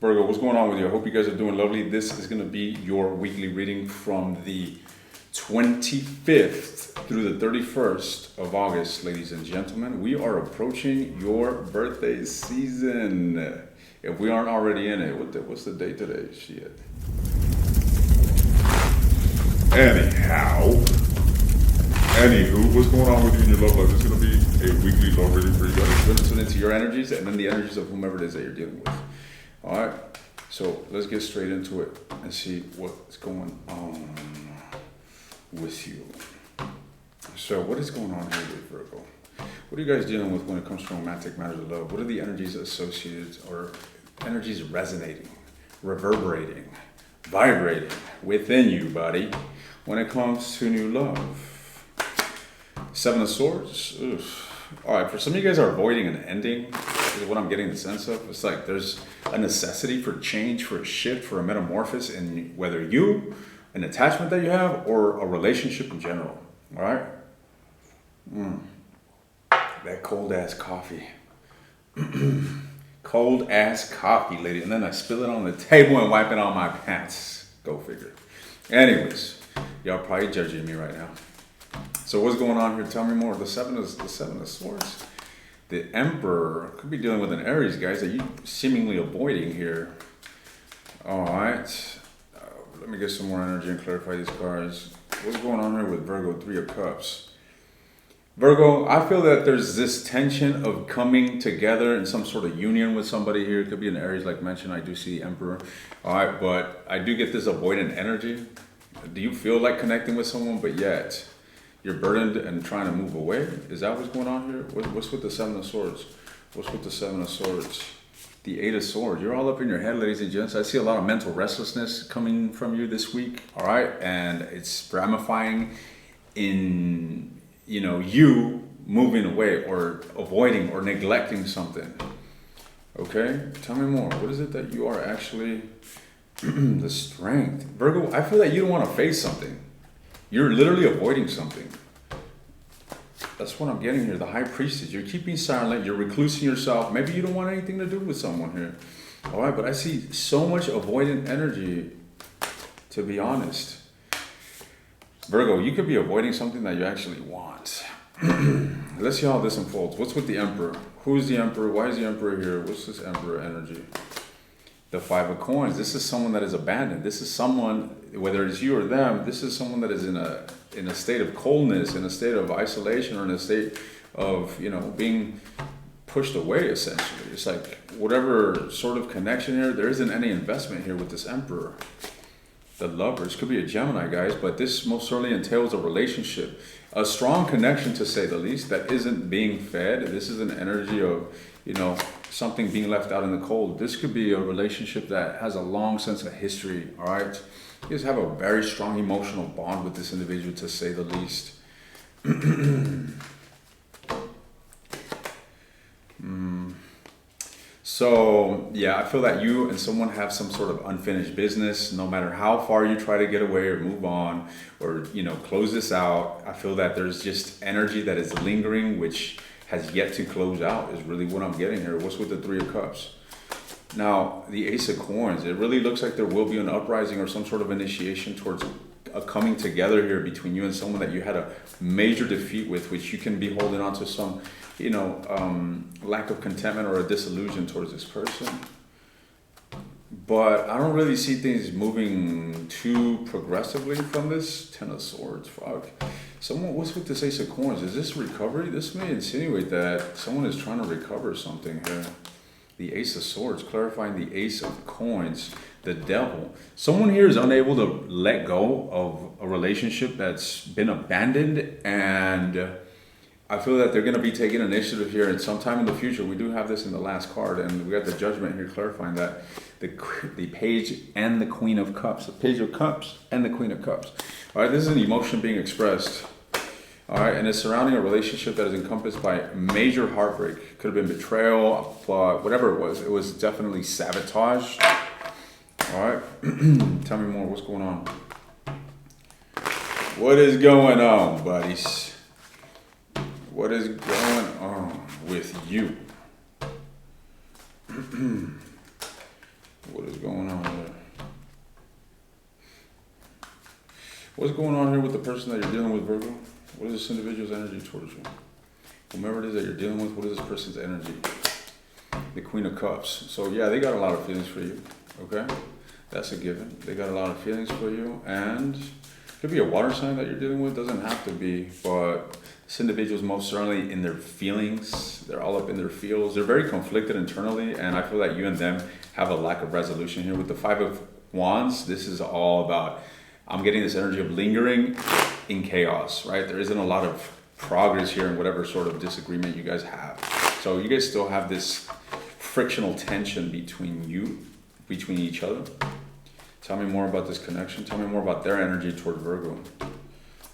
Virgo, what's going on with you? I hope you guys are doing lovely. This is going to be your weekly reading from the 25th through the 31st of August, ladies and gentlemen. We are approaching your birthday season. If we aren't already in it, what's the date today? Shit. Anywho, what's going on with you in your love life? It's going to be a weekly love reading for you guys. It's going to tune into your energies and then the energies of whomever it is that you're dealing with. All right, so let's get straight into it and see what's going on with you. So what is going on here with Virgo? What are you guys dealing with when it comes to romantic matters of love? What are the energies associated or energies resonating, reverberating, vibrating within you, buddy, when it comes to new love? Seven of Swords. Oof. All right, for some of you guys are avoiding an ending, is what I'm getting the sense of. It's like there's a necessity for change, for a shift, for a metamorphosis in whether you, an attachment that you have, or a relationship in general. All right? That cold ass coffee. Cold ass coffee, lady. And then I spill it on the table and wipe it on my pants. Go figure. Anyways, y'all probably judging me right now. So what's going on here? Tell me more. The seven of Swords. The Emperor could be dealing with an Aries, guys, that you seemingly avoiding here. All right. Let me get some more energy and clarify these cards. What's going on here with Virgo? Three of Cups. Virgo, I feel that there's this tension of coming together in some sort of union with somebody here. It could be an Aries, like mentioned. I do see Emperor. All right, but I do get this avoidant energy. Do you feel like connecting with someone, but yet you're burdened and trying to move away? Is that what's going on here? What's with the Seven of Swords? What's with the Seven of Swords? The Eight of Swords. You're all up in your head, ladies and gents. I see a lot of mental restlessness coming from you this week. All right, and it's ramifying in, you moving away or avoiding or neglecting something. Okay, tell me more. What is it that you are actually the Strength? Virgo, I feel that you don't want to face something. You're literally avoiding something. That's what I'm getting here. The High Priestess. You're keeping silent. You're reclusing yourself. Maybe you don't want anything to do with someone here. All right, but I see so much avoidant energy, to be honest. Virgo, you could be avoiding something that you actually want. Let's see how this unfolds. What's with the Emperor? Who is the Emperor? Why is the Emperor here? What's this Emperor energy? The Five of Coins. This is someone that is abandoned. This is someone, whether it's you or them, this is someone that is in a state of coldness, in a state of isolation, or in a state of, being pushed away, essentially. It's like whatever sort of connection here, there isn't any investment here with this Emperor. The Lovers could be a Gemini, guys, but this most certainly entails a relationship, a strong connection, to say the least, that isn't being fed. This is an energy of, something being left out in the cold. This could be a relationship that has a long sense of history, all right? You guys have a very strong emotional bond with this individual, to say the least. So, yeah, I feel that you and someone have some sort of unfinished business. No matter how far you try to get away or move on or, close this out, I feel that there's just energy that is lingering, which has yet to close out, is really what I'm getting here. What's with the Three of Cups? Now, the Ace of Coins, it really looks like there will be an uprising or some sort of initiation towards a coming together here between you and someone that you had a major defeat with, which you can be holding on to some, lack of contentment or a disillusion towards this person. But I don't really see things moving too progressively from this Ten of Swords. Fuck. What's with this Ace of Coins? Is this recovery? This may insinuate that someone is trying to recover something here. The Ace of Swords, clarifying the Ace of Coins, the Devil. Someone here is unable to let go of a relationship that's been abandoned, and I feel that they're going to be taking initiative here, and sometime in the future. We do have this in the last card, and we got the Judgment here clarifying that the Page and the Queen of Cups, the Page of Cups and the Queen of Cups. All right, this is an emotion being expressed. All right, and it's surrounding a relationship that is encompassed by major heartbreak. Could have been betrayal, but whatever it was definitely sabotage. All right, tell me more. What's going on? What is going on, buddies? What is going on with you? What is going on here? What's going on here with the person that you're dealing with, Virgo? What is this individual's energy towards you? Whomever it is that you're dealing with, what is this person's energy? The Queen of Cups. So yeah, they got a lot of feelings for you, okay? That's a given. They got a lot of feelings for you, and it could be a water sign that you're dealing with. Doesn't have to be, but this individual's most certainly in their feelings. They're all up in their feels. They're very conflicted internally, and I feel that you and them have a lack of resolution here. With the Five of Wands, this is all about, I'm getting this energy of lingering in chaos, right? There isn't a lot of progress here in whatever sort of disagreement you guys have. So you guys still have this frictional tension between each other. Tell me more about this connection. Tell me more about their energy toward Virgo.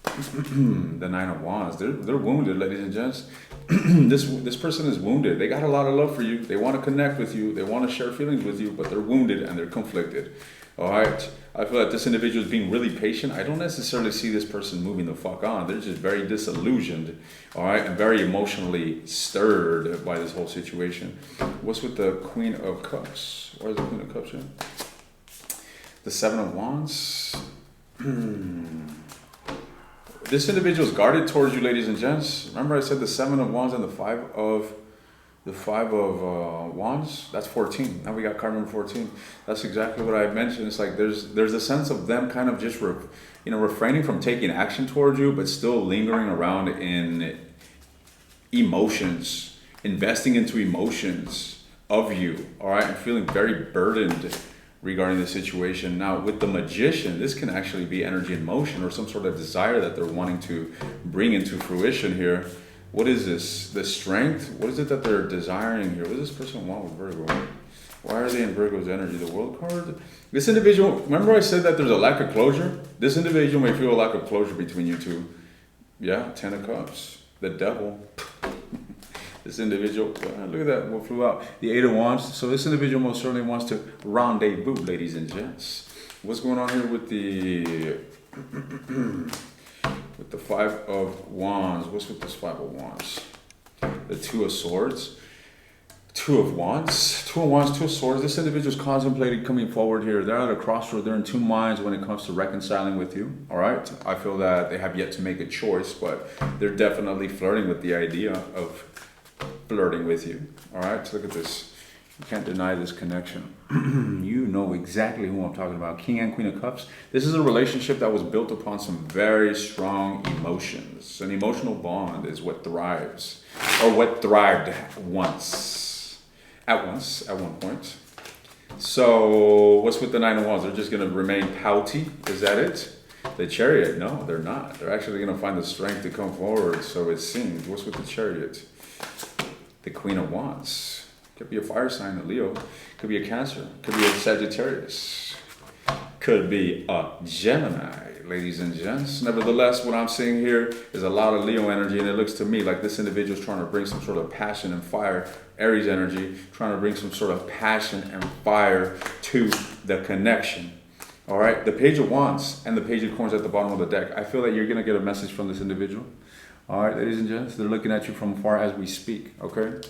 The Nine of Wands. They're wounded, ladies and gents. This person is wounded. They got a lot of love for you. They want to connect with you. They want to share feelings with you, but they're wounded and they're conflicted. All right. I feel that this individual is being really patient. I don't necessarily see this person moving the fuck on. They're just very disillusioned, all right, and very emotionally stirred by this whole situation. What's with the Queen of Cups? Why is the Queen of Cups here? The Seven of Wands. This individual is guarded towards you, ladies and gents. Remember I said the Seven of Wands and the Five of Wands? That's 14. Now we got card number 14. That's exactly what I mentioned. It's like there's a sense of them kind of just refraining from taking action towards you, but still lingering around in emotions, investing into emotions of you, all right, and feeling very burdened regarding the situation. Now with the Magician, this can actually be energy in motion or some sort of desire that they're wanting to bring into fruition here. What is this? The Strength? What is it that they're desiring here? What does this person want with Virgo? Why are they in Virgo's energy? The World card? This individual, remember I said that there's a lack of closure? This individual may feel a lack of closure between you two. Yeah, Ten of Cups. The Devil. This individual, look at that, what flew out? The Eight of Wands. So this individual most certainly wants to rendezvous, ladies and gents. What's going on here with the with the Five of Wands? What's with this Five of Wands? The Two of Swords. Two of Wands. Two of Wands, Two of Swords. This individual's contemplating coming forward here. They're at a crossroad. They're in two minds when it comes to reconciling with you. All right. I feel that they have yet to make a choice, but they're definitely flirting with the idea of flirting with you. All right, so look at this. You can't deny this connection. You know exactly who I'm talking about. King and Queen of Cups. This is a relationship that was built upon some very strong emotions. An emotional bond is what thrives, or what thrived at one point. So what's with the Nine of Wands? They're just going to remain pouty. Is that it? The Chariot? No, they're not. They're actually going to find the strength to come forward. So it seems. What's with the Chariot? The Queen of Wands. Could be a fire sign, a Leo. Could be a Cancer. Could be a Sagittarius. Could be a Gemini, ladies and gents. Nevertheless, what I'm seeing here is a lot of Leo energy, and it looks to me like this individual is trying to bring some sort of passion and fire. Aries energy, trying to bring some sort of passion and fire to the connection. All right, the Page of Wands and the Page of Coins at the bottom of the deck. I feel that you're going to get a message from this individual. All right, ladies and gents, they're looking at you from afar as we speak, okay?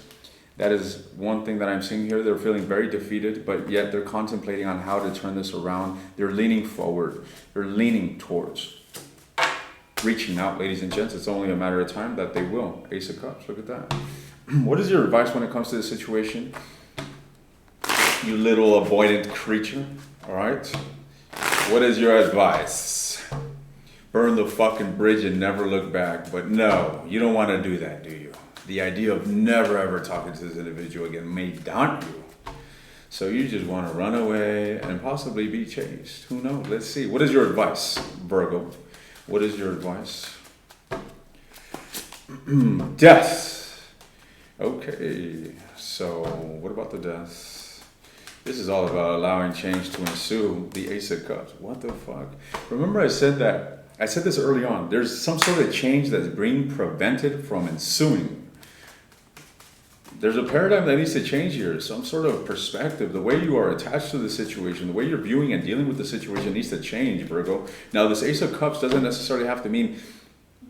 That is one thing that I'm seeing here. They're feeling very defeated, but yet they're contemplating on how to turn this around. They're leaning forward. They're leaning towards reaching out, ladies and gents. It's only a matter of time that they will. Ace of Cups, look at that. What is your advice when it comes to this situation? You little avoidant creature, all right? What is your advice? Burn the fucking bridge and never look back. But no, you don't want to do that, do you? The idea of never ever talking to this individual again may daunt you. So you just want to run away and possibly be chased. Who knows? Let's see. What is your advice, Virgo? What is your advice? Death. Okay. So what about the death? This is all about allowing change to ensue. The Ace of Cups. What the fuck? Remember I said this early on. There's some sort of change that's being prevented from ensuing. There's a paradigm that needs to change here. Some sort of perspective. The way you are attached to the situation, the way you're viewing and dealing with the situation needs to change, Virgo. Now, this Ace of Cups doesn't necessarily have to mean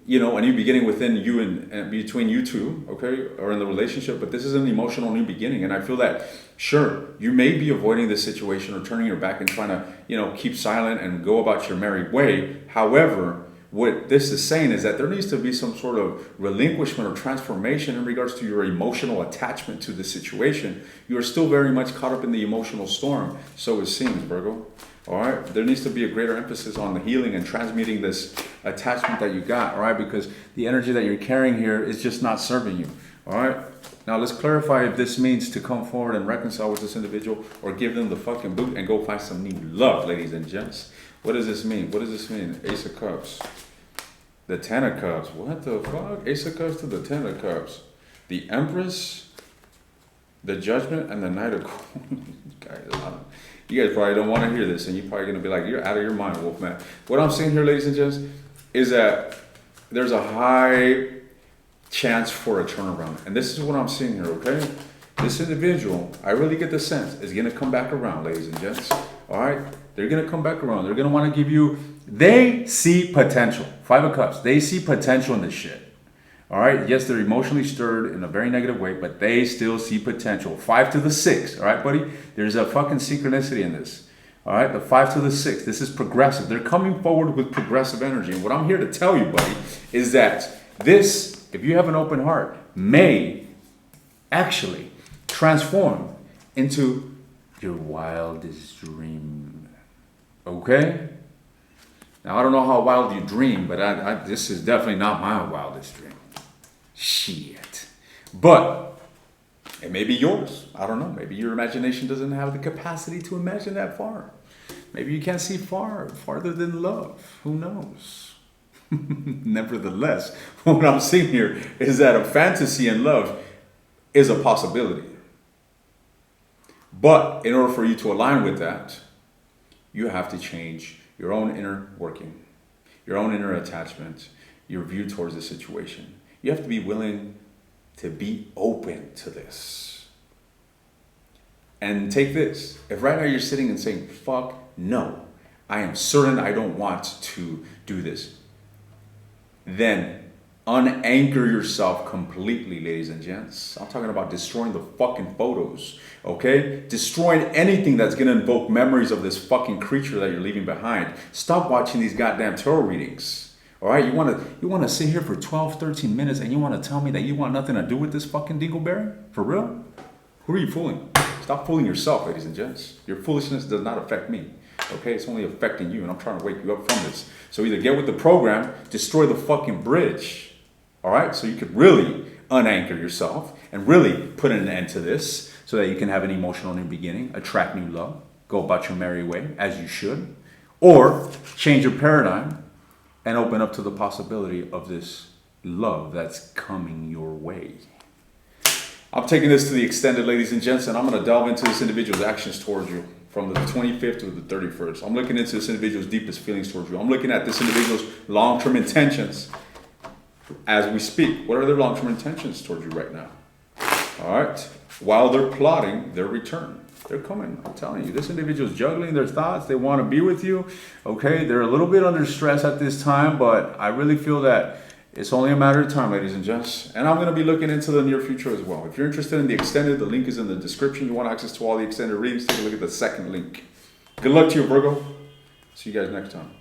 you know, a new beginning within you and between you two, okay, or in the relationship, but this is an emotional new beginning. And I feel that, sure, you may be avoiding this situation or turning your back and trying to, you know, keep silent and go about your merry way. However, what this is saying is that there needs to be some sort of relinquishment or transformation in regards to your emotional attachment to the situation. You are still very much caught up in the emotional storm, so it seems, Virgo. All right, there needs to be a greater emphasis on the healing and transmuting this attachment that you got, all right, because the energy that you're carrying here is just not serving you, all right? Now let's clarify if this means to come forward and reconcile with this individual or give them the fucking boot and go find some new love, ladies and gents. What does this mean? What does this mean? Ace of Cups. The Ten of Cups. What the fuck? Ace of Cups to the Ten of Cups. The Empress, the Judgment, and the Knight of Coins. You guys probably don't want to hear this, and you're probably going to be like, you're out of your mind, Wolfman. What I'm saying here, ladies and gents, is that there's a high chance for a turnaround. And this is what I'm seeing here, okay? This individual, I really get the sense, is going to come back around, ladies and gents. All right? They're going to come back around. They're going to want to give you, they see potential. Five of Cups. They see potential in this shit. All right? Yes, they're emotionally stirred in a very negative way, but they still see potential. 5 to the 6. All right, buddy? There's a fucking synchronicity in this. All right? The 5 to the 6. This is progressive. They're coming forward with progressive energy. And what I'm here to tell you, buddy, is that this, if you have an open heart, may actually transform into your wildest dream. Okay? Now, I don't know how wild you dream, but this is definitely not my wildest dream. Shit. But it may be yours. I don't know. Maybe your imagination doesn't have the capacity to imagine that far. Maybe you can't see farther than love. Who knows? Nevertheless, what I'm seeing here is that a fantasy and love is a possibility. But in order for you to align with that, you have to change your own inner working, your own inner attachment, your view towards the situation. You have to be willing to be open to this. And take this. If right now you're sitting and saying, fuck no, I am certain I don't want to do this, then unanchor yourself completely, ladies and gents. I'm talking about destroying the fucking photos, okay? Destroying anything that's gonna invoke memories of this fucking creature that you're leaving behind. Stop watching these goddamn tarot readings. All right, you want to sit here for 12, 13 minutes and you want to tell me that you want nothing to do with this fucking dingleberry? For real? Who are you fooling? Stop fooling yourself, ladies and gents. Your foolishness does not affect me. Okay, it's only affecting you, and I'm trying to wake you up from this. So either get with the program, destroy the fucking bridge. All right, so you could really unanchor yourself and really put an end to this so that you can have an emotional new beginning, attract new love, go about your merry way as you should, or change your paradigm and open up to the possibility of this love that's coming your way. I'm taking this to the extended, ladies and gents, and I'm going to delve into this individual's actions towards you from the 25th to the 31st. I'm looking into this individual's deepest feelings towards you. I'm looking at this individual's long-term intentions as we speak. What are their long-term intentions towards you right now? All right. While they're plotting their return. They're coming, I'm telling you. This individual's juggling their thoughts. They want to be with you. Okay, they're a little bit under stress at this time, but I really feel that it's only a matter of time, ladies and gents. And I'm going to be looking into the near future as well. If you're interested in the extended, the link is in the description. You want access to all the extended readings, take a look at the second link. Good luck to you, Virgo. See you guys next time.